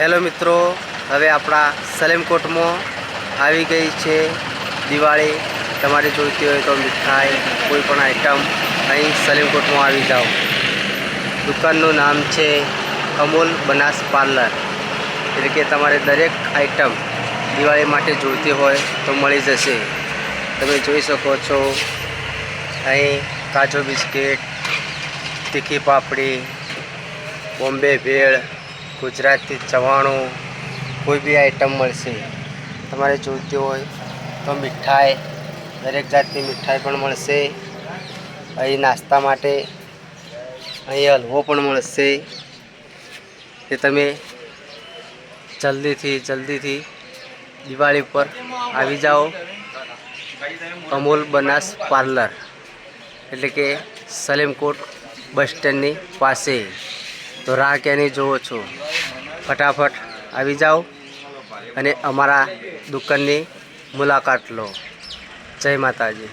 Hello મિત્રો, હવે આપણા સલેમકોટમાં આવી ગઈ છે દિવાળી। તમારે જોઈતી હોય તો મીઠાઈ કોઈ પણ આઈટમ અહીં સલેમકોટમાં આવી જાઓ। દુકાનનું નામ છે અમૂલ બનાસ પાર્લર, એટલે કે તમારે દરેક આઈટમ દિવાળી માટે જોઈતી હોય તો મળી જશે। તમે જોઈ શકો છો અહીં કાજુ બિસ્કિટ, તીખી પાપડી, બોમ્બે ભેળ, ગુજરાતી ચવાણું, કોઈ બી આઈટમ મળશે। તમારે જોઈતી હોય તો મીઠાઈ, દરેક જાતની મીઠાઈ પણ મળશે। અહીં નાસ્તા માટે અહીં હલવો પણ મળશે। તે તમે જલ્દીથી દિવાળી પર આવી જાઓ। અમૂલ બનાસ પાર્લર એટલે કે સલેમકોટ બસ સ્ટેન્ડની પાસે। તો રાહ ક્યાંની જોવો છો, ફટાફટ આવી જાઓ અને અમારા દુકાનની મુલાકાત લો। જય માતાજી।